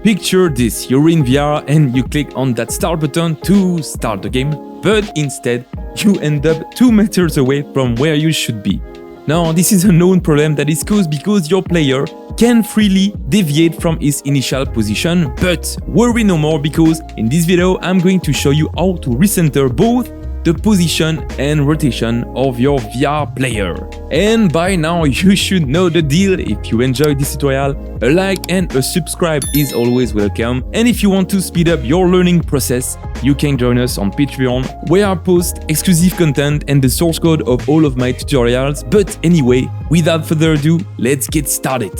Picture this, you're in VR and you click on that start button to start the game, but instead you end up 2 meters away from where you should be. Now, this is a known problem that is caused because your player can freely deviate from his initial position, but worry no more because in this video I'm going to show you how to recenter both the position and rotation of your VR player. And by now you should know the deal. If you enjoyed this tutorial, a like and a subscribe is always welcome. And if you want to speed up your learning process, you can join us on Patreon, where I post exclusive content and the source code of all of my tutorials. But anyway, without further ado, let's get started.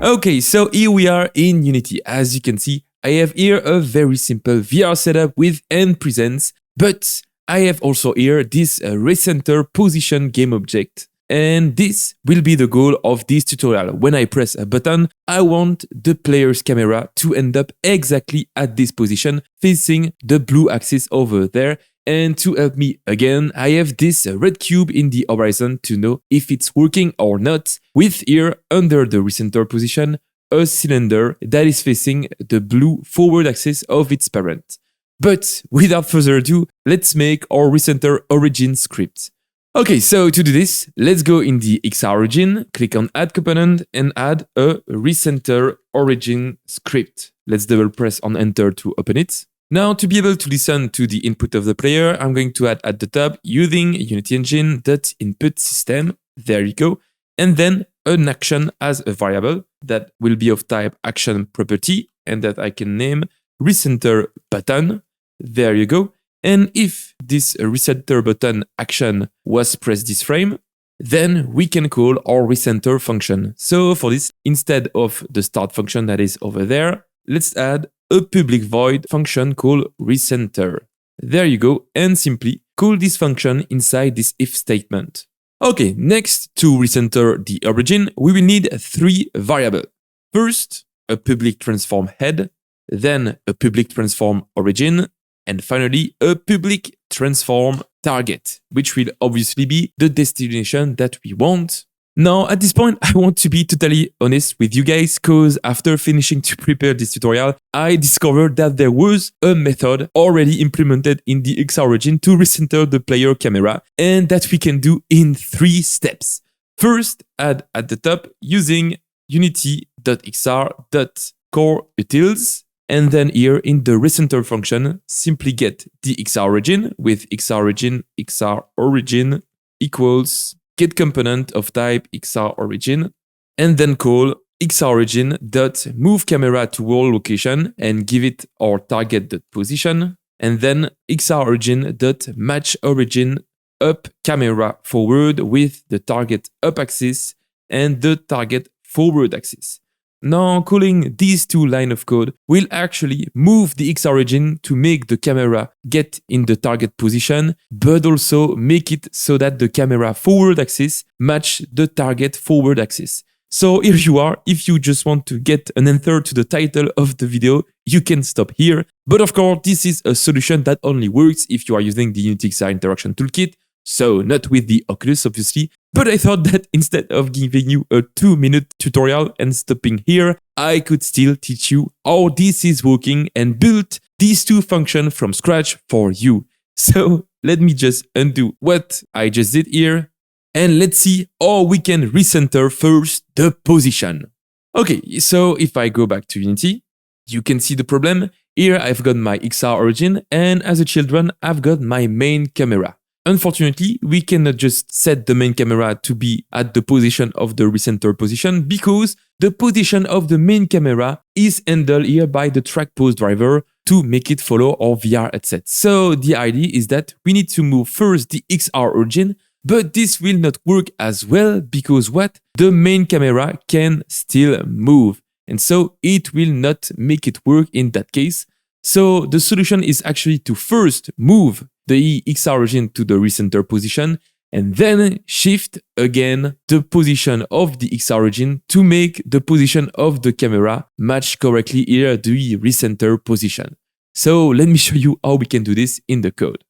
Okay, so here we are in Unity. As you can see, I have here a very simple VR setup with end presence, but I have also here this recenter position game object, and this will be the goal of this tutorial. When I press a button, I want the player's camera to end up exactly at this position, facing the blue axis over there. And to help me again, I have this red cube in the horizon to know if it's working or not, with here under the recenter position, a cylinder that is facing the blue forward axis of its parent. But without further ado, let's make our recenter origin script. Okay, so to do this, let's go in the XR origin, click on add component and add a recenter origin script. Let's double press on enter to open it. Now, to be able to listen to the input of the player, I'm going to add at the top using Unity Engine.input system. There you go. And then an action as a variable that will be of type action property and that I can name recenter button. There you go. And if this recenter button action was pressed this frame, then we can call our recenter function. So for this, instead of the start function that is over there, let's add a public void function called recenter. There you go. And simply call this function inside this if statement. Okay, next, to recenter the origin, we will need 3 variables. First, a public transform head, then a public transform origin, and finally a public transform target, which will obviously be the destination that we want. Now, at this point, I want to be totally honest with you guys, because after finishing to prepare this tutorial, I discovered that there was a method already implemented in the XR origin to recenter the player camera, and that we can do in 3 steps. First, add at the top using unity.xr.coreutils, and then here in the recenter function, simply get the XR origin with XR origin equals get component of type XR origin, and then call XR origin.move camera to all location and give it our target.position, and then XR origin.match origin up camera forward with the target up axis and the target forward axis. Now, calling these 2 lines of code will actually move the XR origin to make the camera get in the target position, but also make it so that the camera forward axis match the target forward axis. So here you are. If you just want to get an answer to the title of the video, you can stop here. But of course, this is a solution that only works if you are using the Unity XR interaction toolkit. So not with the Oculus, obviously. But I thought that instead of giving you a 2-minute tutorial and stopping here, I could still teach you how this is working and build these 2 functions from scratch for you. So let me just undo what I just did here. And let's see how we can recenter first the position. Okay, so if I go back to Unity, you can see the problem. Here I've got my XR origin, and as a children, I've got my main camera. Unfortunately, we cannot just set the main camera to be at the position of the recenter position because the position of the main camera is handled here by the track pose driver to make it follow our VR headset. So the idea is that we need to move first the XR origin, but this will not work as well because what? The main camera can still move, and so it will not make it work in that case. So the solution is actually to first move the XR origin to the recenter position and then shift again the position of the XR origin to make the position of the camera match correctly here the recenter position. So let me show you how we can do this in the code.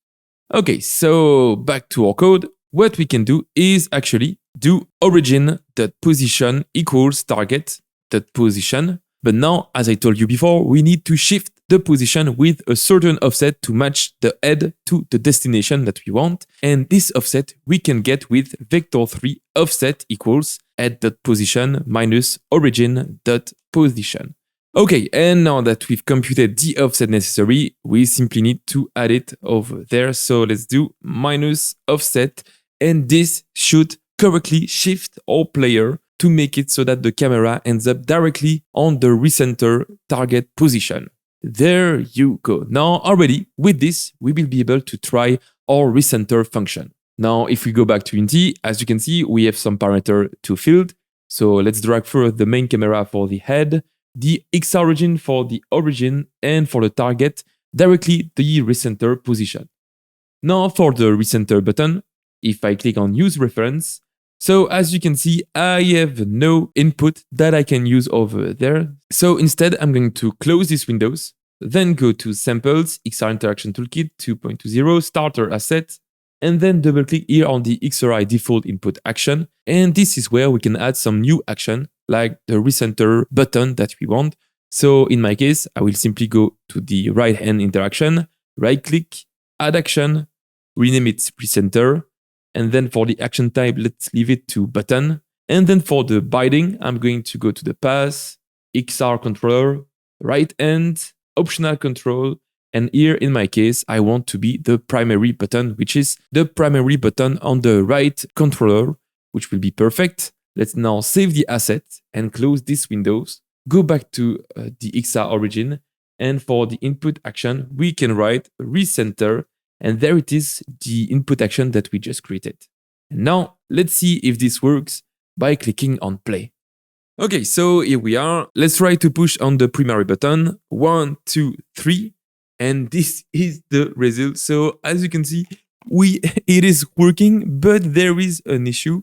Okay, so back to our code. What we can do is actually do origin.position equals target.position. But now, as I told you before, we need to shift the position with a certain offset to match the head to the destination that we want. And this offset we can get with vector3 offset equals head.position minus origin.position. Okay, and now that we've computed the offset necessary, we simply need to add it over there. So let's do minus offset, and this should correctly shift our player to make it so that the camera ends up directly on the recenter target position. There you go. Now already with this, we will be able to try our recenter function. Now if we go back to Unity, as you can see, we have some parameter to field. So let's drag first the main camera for the head, the X origin for the origin, and for the target, directly the recenter position. Now for the recenter button, if I click on use reference, so as you can see, I have no input that I can use over there. So instead, I'm going to close these windows, then go to Samples, XR Interaction Toolkit 2.20, Starter Asset, and then double click here on the XRI default input action. And this is where we can add some new action, like the recenter button that we want. So in my case, I will simply go to the right hand interaction, right click, add action, rename it recenter. And then for the action type, let's leave it to button. And then for the binding, I'm going to go to the path, XR controller, right hand, optional control. And here in my case, I want to be the primary button, which is the primary button on the right controller, which will be perfect. Let's now save the asset and close these windows. Go back to the XR origin. And for the input action, we can write recenter. And there it is, the input action that we just created. And now let's see if this works by clicking on play. Okay, so here we are. Let's try to push on the primary button. 1, 2, 3. And this is the result. So as you can see, it is working, but there is an issue.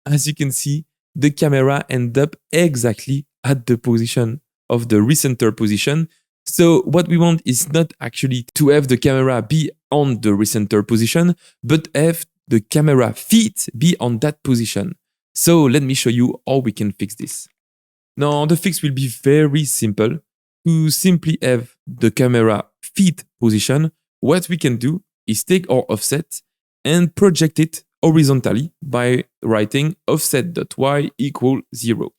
As you can see, the camera ends up exactly at the position of the recenter position. So what we want is not actually to have the camera be on the recenter position, but have the camera feet be on that position. So let me show you how we can fix this. Now the fix will be very simple. To simply have the camera feet position, what we can do is take our offset and project it horizontally by writing offset.y equal 0.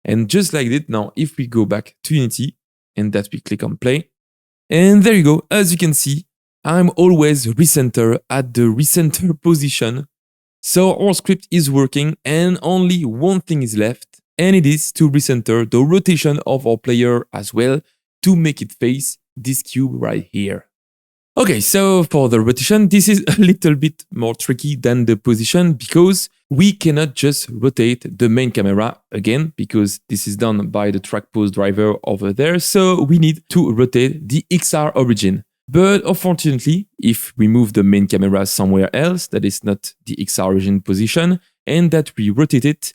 And just like that, now if we go back to Unity, and that we click on play. And there you go. As you can see, I'm always recenter at the recenter position. So our script is working and only one thing is left. And it is to recenter the rotation of our player as well to make it face this cube right here. Okay, so for the rotation, this is a little bit more tricky than the position because we cannot just rotate the main camera again because this is done by the track pose driver over there. So we need to rotate the XR origin. But unfortunately, if we move the main camera somewhere else that is not the XR origin position and that we rotate it,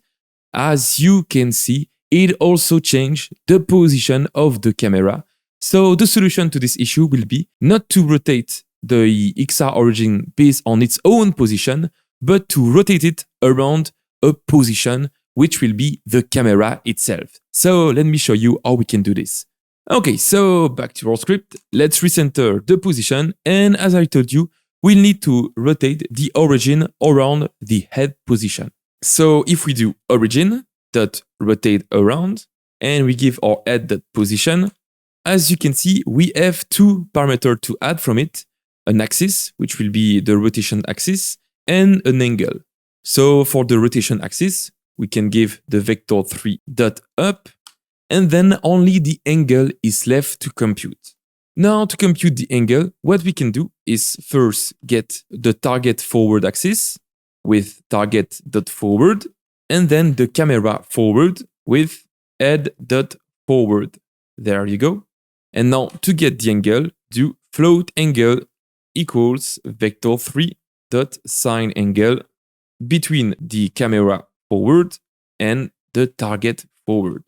as you can see, it also changed the position of the camera. So the solution to this issue will be not to rotate the XR origin based on its own position, but to rotate it around a position which will be the camera itself. So let me show you how we can do this. Okay, so back to our script. Let's recenter the position. And as I told you, we'll need to rotate the origin around the head position. So if we do origin.rotate around and we give our head.position, as you can see, we have two parameters to add from it, an axis, which will be the rotation axis, and an angle. So for the rotation axis, we can give the vector3.up, and then only the angle is left to compute. Now to compute the angle, what we can do is first get the target forward axis with target.forward, and then the camera forward with head.forward. There you go. And now to get the angle, do float angle equals vector3.sine angle between the camera forward and the target forward.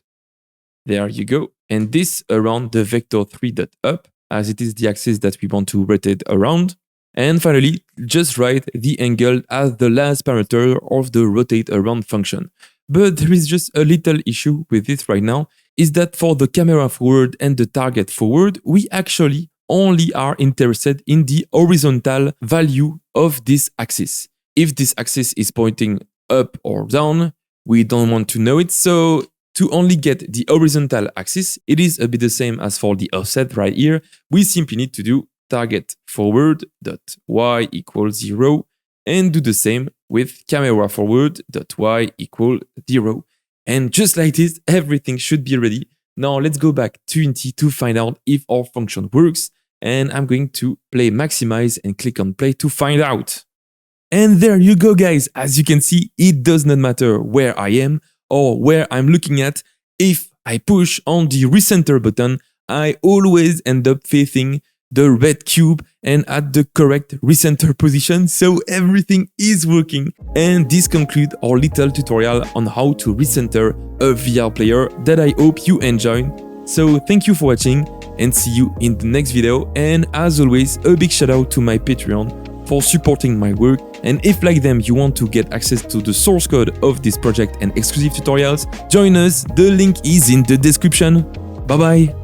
There you go. And this around the vector3.up, as it is the axis that we want to rotate around. And finally, just write the angle as the last parameter of the rotate around function. But there is just a little issue with this right now. is that for the camera forward and the target forward, we actually only are interested in the horizontal value of this axis. If this axis is pointing up or down, we don't want to know it. So to only get the horizontal axis, it is a bit the same as for the offset right here. We simply need to do target forward dot y equals 0 and do the same with camera forward dot y equal 0. And just like this, everything should be ready. Now let's go back to Unity to find out if our function works. And I'm going to play maximize and click on play to find out. And there you go, guys. As you can see, it does not matter where I am or where I'm looking at. If I push on the recenter button, I always end up facing the red cube and at the correct recenter position. So everything is working. And this concludes our little tutorial on how to recenter a VR player that I hope you enjoyed. So thank you for watching and see you in the next video. And as always, a big shout out to my Patreon for supporting my work. And if like them you want to get access to the source code of this project and exclusive tutorials, join us. The link is in the description. Bye bye.